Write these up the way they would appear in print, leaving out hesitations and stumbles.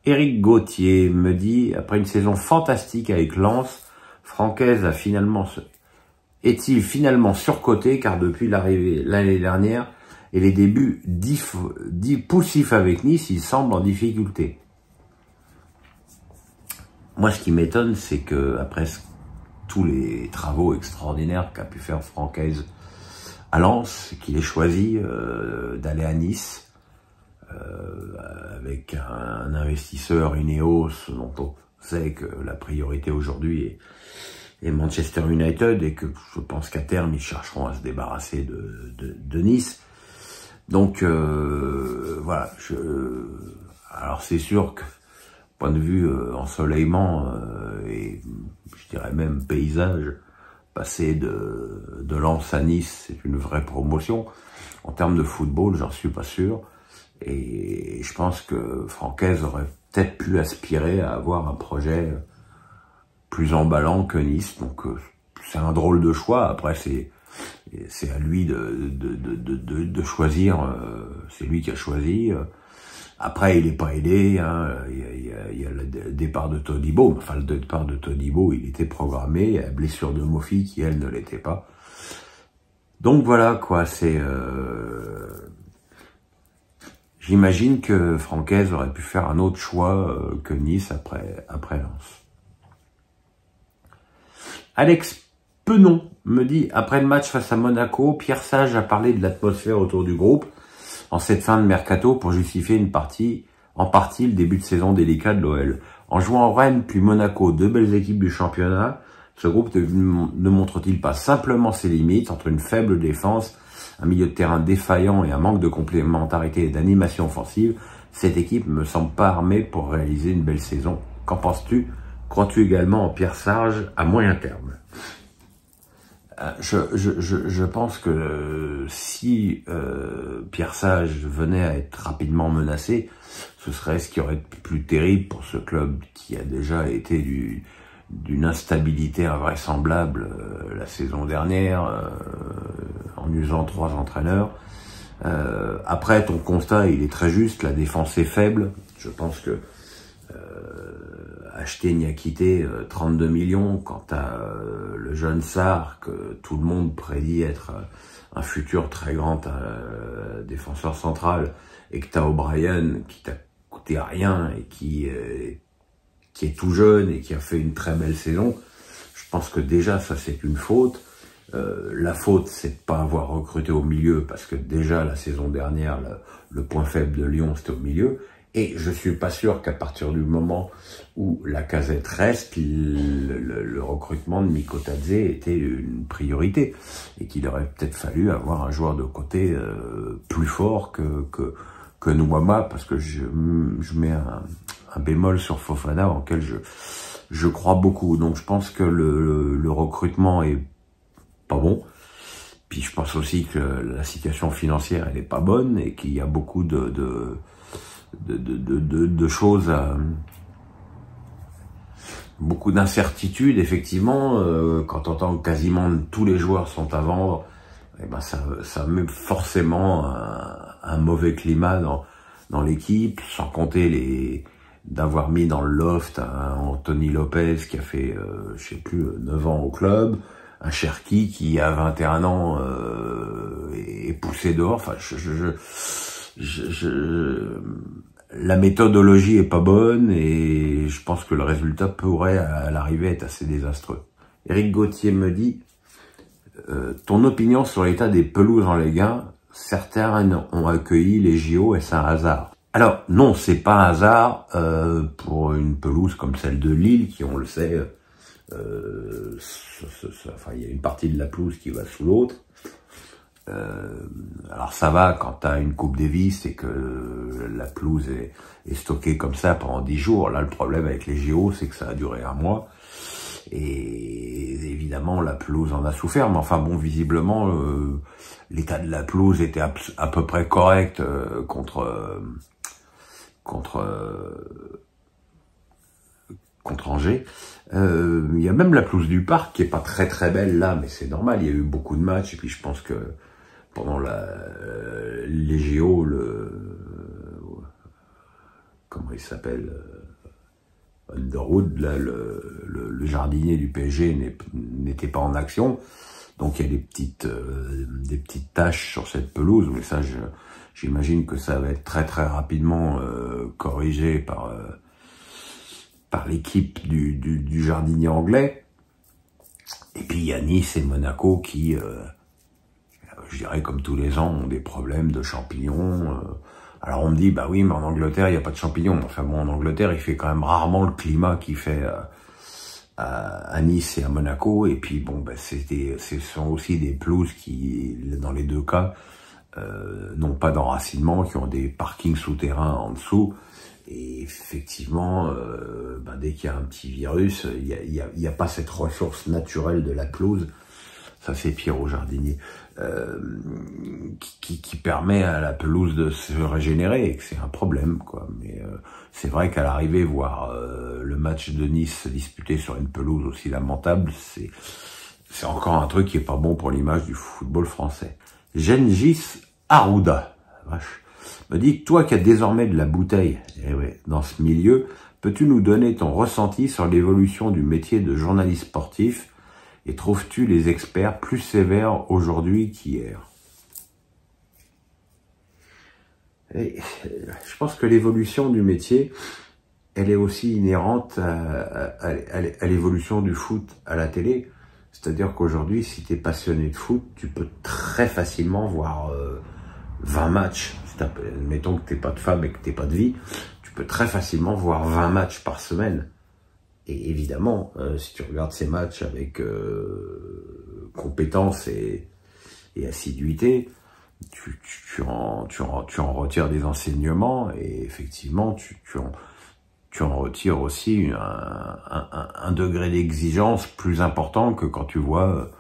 Éric Gauthier me dit, après une saison fantastique avec Lens, Francaise est-il finalement surcoté car depuis l'arrivée l'année dernière et les débuts poussifs avec Nice, il semble en difficulté. Moi, ce qui m'étonne, c'est que après tous les travaux extraordinaires qu'a pu faire Francaise à Lens, qu'il ait choisi d'aller à Nice avec un investisseur Ineos dont on sait que la priorité aujourd'hui est Manchester United et que je pense qu'à terme ils chercheront à se débarrasser de Nice. Donc voilà. Alors c'est sûr que point de vue ensoleillement et je dirais même paysage, passer de Lens à Nice, c'est une vraie promotion. En termes de football, j'en suis pas sûr. Et je pense que Francaise aurait peut-être pu aspirer à avoir un projet plus emballant que Nice. Donc c'est un drôle de choix. Après c'est à lui de choisir. C'est lui qui a choisi. Après il n'est pas aidé. Hein. Il y a le départ de Todibo. Enfin le départ de Todibo, il était programmé. La blessure de Mofi qui elle ne l'était pas. Donc voilà quoi. C'est j'imagine que Francaise aurait pu faire un autre choix que Nice après Lens. Alex Penon me dit, après le match face à Monaco, Pierre Sage a parlé de l'atmosphère autour du groupe en cette fin de mercato pour justifier en partie le début de saison délicat de l'OL. En jouant Rennes puis Monaco, deux belles équipes du championnat, ce groupe ne montre-t-il pas simplement ses limites entre une faible défense, un milieu de terrain défaillant et un manque de complémentarité et d'animation offensive? Cette équipe me semble pas armée pour réaliser une belle saison. Qu'en penses-tu? Crois-tu également en Pierre Sage à moyen terme? Je pense que si Pierre Sage venait à être rapidement menacé, ce serait ce qui aurait été plus terrible pour ce club qui a déjà été d'une instabilité invraisemblable la saison dernière, en usant 3 entraîneurs. Après, ton constat, il est très juste, la défense est faible. Je pense que acheter Niakité 32 millions, quant à le jeune Sarr, que tout le monde prédit être un futur très grand défenseur central, et que t'as O'Brien qui t'a coûté rien et qui est tout jeune et qui a fait une très belle saison, je pense que déjà ça c'est une faute. La faute c'est de pas avoir recruté au milieu, parce que déjà la saison dernière le point faible de Lyon c'était au milieu. Et je suis pas sûr qu'à partir du moment où Lacazette reste, le recrutement de Mikotadze était une priorité. Et qu'il aurait peut-être fallu avoir un joueur de côté plus fort que Nwama, parce que je mets un bémol sur Fofana auquel je crois beaucoup. Donc je pense que le recrutement est pas bon. Puis je pense aussi que la situation financière elle est pas bonne et qu'il y a beaucoup de choses, beaucoup d'incertitudes effectivement. Quand on entend que quasiment tous les joueurs sont à vendre, eh ben ça met forcément un mauvais climat dans l'équipe, sans compter d'avoir mis dans le loft un Anthony Lopez qui a fait je sais plus 9 ans au club, un Cherki qui a 21 ans est poussé dehors. Enfin la méthodologie est pas bonne et je pense que le résultat pourrait à l'arrivée être assez désastreux. Éric Gauthier me dit, ton opinion sur l'état des pelouses en Ligue 1, certains ont accueilli les JO, est-ce un hasard? Alors non, c'est pas un hasard pour une pelouse comme celle de Lille qui, on le sait, enfin il y a une partie de la pelouse qui va sous l'autre. Alors ça va quand t'as une Coupe Davis et que la pelouse est stockée comme ça pendant 10 jours. Là, le problème avec les JO, c'est que ça a duré 1 mois. Et évidemment, la pelouse en a souffert. Mais enfin bon, visiblement, l'état de la pelouse était à peu près correct contre Angers. Il y a même la pelouse du Parc qui est pas très très belle là, mais c'est normal, il y a eu beaucoup de matchs et puis je pense que pendant les JO, comment comment il s'appelle, Underwood, là, le jardinier du PSG n'était pas en action. Donc il y a des petites taches sur cette pelouse, mais ça, j'imagine que ça va être très très rapidement corrigé par l'équipe du jardinier anglais. Et puis il y a Nice et Monaco qui, je dirais comme tous les ans, ont des problèmes de champignons. Alors on me dit, bah oui, mais en Angleterre, il n'y a pas de champignons. Enfin bon, en Angleterre, il fait quand même rarement le climat qu'il fait à Nice et à Monaco. Et puis bon, bah, ce sont aussi des pelouses qui, dans les deux cas, n'ont pas d'enracinement, qui ont des parkings souterrains en dessous. Et effectivement, bah, dès qu'il y a un petit virus, il y a pas cette ressource naturelle de la pelouse. Ça c'est pire au jardinier, qui permet à la pelouse de se régénérer, et que c'est un problème, quoi. Mais c'est vrai qu'à l'arrivée, voir le match de Nice disputé sur une pelouse aussi lamentable, c'est encore un truc qui est pas bon pour l'image du football français. Gengis Arruda, vache, me dit, toi qui as désormais de la bouteille, eh ouais, dans ce milieu, peux-tu nous donner ton ressenti sur l'évolution du métier de journaliste sportif? Et trouves-tu les experts plus sévères aujourd'hui qu'hier? Je pense que l'évolution du métier, elle est aussi inhérente à l'évolution du foot à la télé. C'est-à-dire qu'aujourd'hui, si tu es passionné de foot, tu peux très facilement voir 20 matchs. Mettons que tu n'es pas de femme et que tu n'es pas de vie, tu peux très facilement voir 20 matchs par semaine. Et évidemment, si tu regardes ces matchs avec compétence et assiduité, tu en retires des enseignements, et effectivement, tu en retires aussi un degré d'exigence plus important que quand tu vois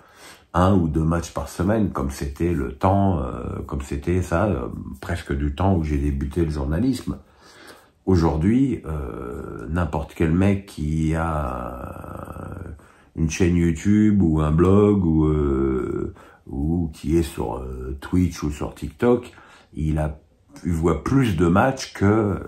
1 ou 2 matchs par semaine, comme c'était le temps, presque du temps où j'ai débuté le journalisme. Aujourd'hui, n'importe quel mec qui a une chaîne YouTube ou un blog ou qui est sur Twitch ou sur TikTok, il voit plus de matchs que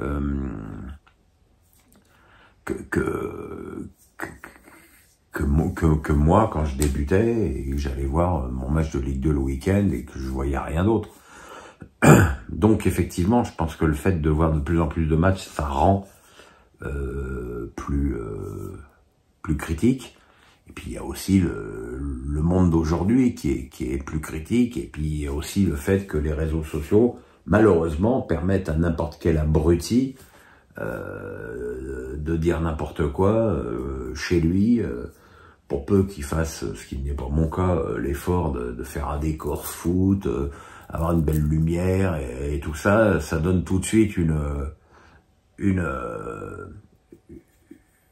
moi quand je débutais et que j'allais voir mon match de Ligue 2 le week-end et que je voyais rien d'autre. Donc effectivement, je pense que le fait de voir de plus en plus de matchs, ça rend plus critique. Et puis il y a aussi le monde d'aujourd'hui qui est plus critique. Et puis il y a aussi le fait que les réseaux sociaux, malheureusement, permettent à n'importe quel abruti de dire n'importe quoi chez lui, pour peu qu'il fasse, ce qui n'est pas mon cas, l'effort de faire un décor foot, avoir une belle lumière et tout ça, ça donne tout de suite une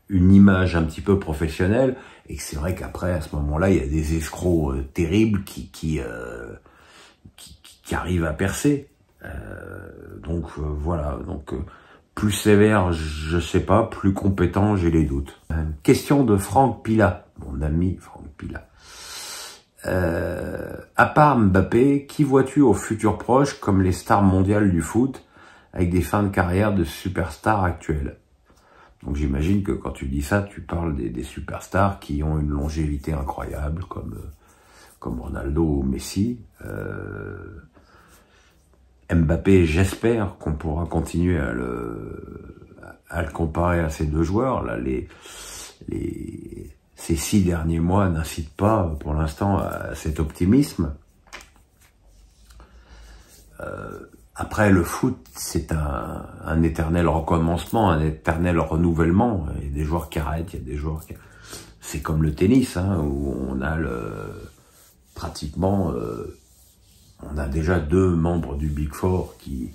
image un petit peu professionnelle, et que c'est vrai qu'après, à ce moment-là, il y a des escrocs terribles qui arrivent à percer. Donc voilà, donc plus sévère, je sais pas, plus compétent, j'ai les doutes. Question de Franck Pila, mon ami Franck Pila. À part Mbappé, qui vois-tu au futur proche comme les stars mondiales du foot, avec des fins de carrière de superstars actuelles? Donc j'imagine que quand tu dis ça, tu parles des superstars qui ont une longévité incroyable, comme Ronaldo ou Messi. Mbappé, j'espère qu'on pourra continuer à le comparer à ces deux joueurs. Là, ces 6 derniers mois n'incitent pas, pour l'instant, à cet optimisme. Après, le foot, c'est un éternel recommencement, un éternel renouvellement. Il y a des joueurs qui arrêtent, il y a des joueurs qui... C'est comme le tennis, hein, où on a pratiquement... on a déjà 2 membres du Big Four qui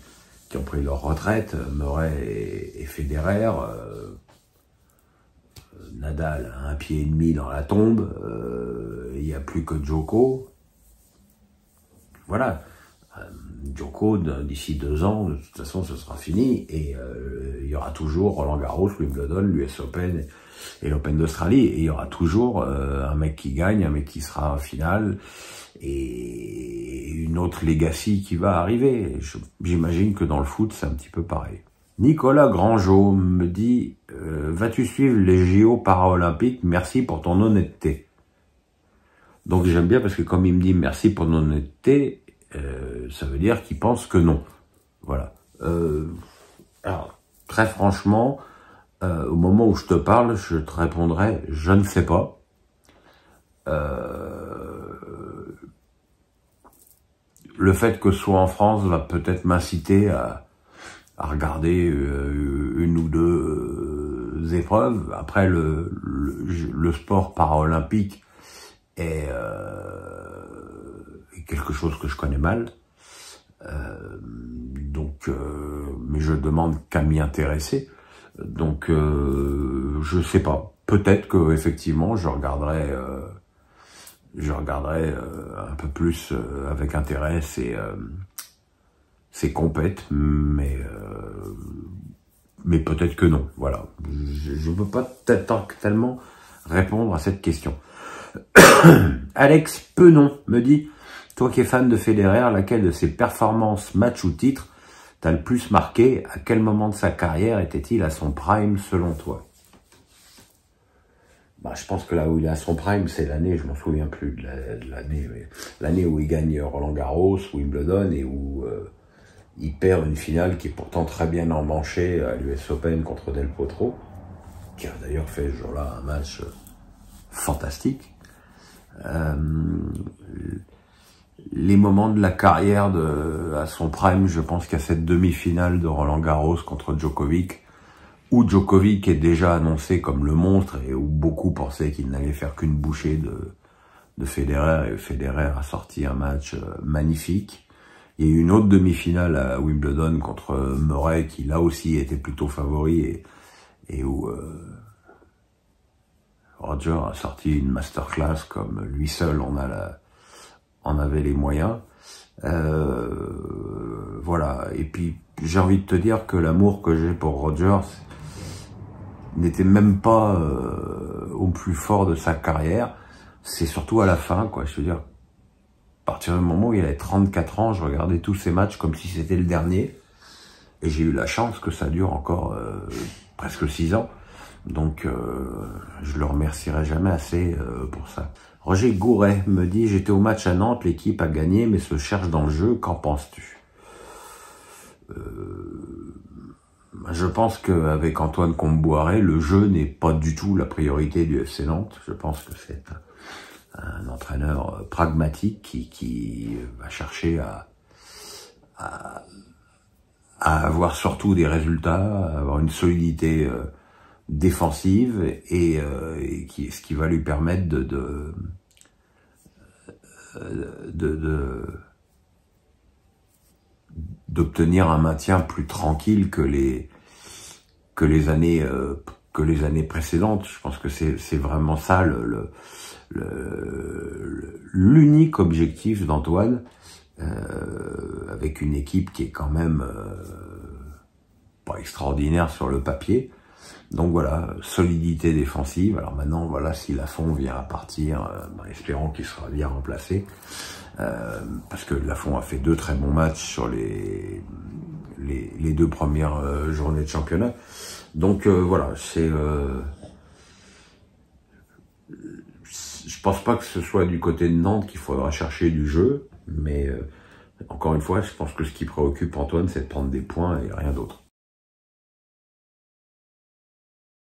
ont pris leur retraite, Murray et Federer. Nadal a 1,5 pied dans la tombe, il n'y a plus que Djoko. Voilà. Djoko, d'ici 2 ans, de toute façon, ce sera fini, et il y aura toujours Roland Garros, Wimbledon, l'US Open et l'Open d'Australie, et il y aura toujours un mec qui gagne, un mec qui sera en finale, et une autre legacy qui va arriver. J'imagine que dans le foot, c'est un petit peu pareil. Nicolas Grangeau me dit vas-tu suivre les JO paralympiques? Merci pour ton honnêteté. Donc j'aime bien parce que comme il me dit merci pour ton honnêteté, ça veut dire qu'il pense que non. Voilà. Alors, très franchement, au moment où je te parle, je te répondrai je ne sais pas. Le fait que ce soit en France va peut-être m'inciter à regarder une ou deux épreuves. Après, le sport paralympique est quelque chose que je connais mal. Mais je demande qu'à m'y intéresser. Donc, je sais pas. Peut-être que effectivement, je regarderai un peu plus avec intérêt ces compètes, mais peut-être que non. Voilà. Je ne peux pas tellement répondre à cette question. Alex Penon me dit, toi qui es fan de Federer, laquelle de ses performances, match ou titre, t'as le plus marqué? À quel moment de sa carrière était-il à son prime selon toi? Je pense que là où il est à son prime, c'est l'année, je m'en souviens plus de l'année, mais l'année où il gagne Roland-Garros, Wimbledon, et où il perd une finale qui est pourtant très bien emmanchée à l'US Open contre Del Potro, qui a d'ailleurs fait ce jour-là un match fantastique. Les moments de la carrière à son prime, je pense qu'il y a cette demi-finale de Roland-Garros contre Djokovic, où Djokovic est déjà annoncé comme le monstre et où beaucoup pensaient qu'il n'allait faire qu'une bouchée de Federer, et Federer a sorti un match magnifique. Il y a eu une autre demi-finale à Wimbledon contre Murray qui là aussi était plutôt favori et où Roger a sorti une masterclass comme lui seul en avait les moyens. Voilà. Et puis j'ai envie de te dire que l'amour que j'ai pour Roger n'était même pas au plus fort de sa carrière. C'est surtout à la fin, quoi. Je veux dire, à partir du moment où il avait 34 ans, je regardais tous ses matchs comme si c'était le dernier. Et j'ai eu la chance que ça dure encore presque 6 ans. Donc, je le remercierai jamais assez pour ça. Roger Gouret me dit, j'étais au match à Nantes, l'équipe a gagné, mais se cherche dans le jeu, qu'en penses-tu? Je pense qu'avec Antoine Kombouaré, le jeu n'est pas du tout la priorité du FC Nantes. Je pense que c'est un entraîneur pragmatique qui va chercher à avoir surtout des résultats, à avoir une solidité défensive et ce qui va lui permettre d'obtenir un maintien plus tranquille que les années précédentes. Je pense que c'est vraiment ça l'unique objectif d'Antoine, avec une équipe qui est quand même pas extraordinaire sur le papier. Donc voilà, solidité défensive. Alors maintenant, voilà, si Lafont vient à partir, espérons qu'il sera bien remplacé, parce que Lafont a fait 2 très bons matchs sur les 2 premières journées de championnat. Donc voilà, je pense pas que ce soit du côté de Nantes qu'il faudra chercher du jeu, mais encore une fois, je pense que ce qui préoccupe Antoine, c'est de prendre des points et rien d'autre.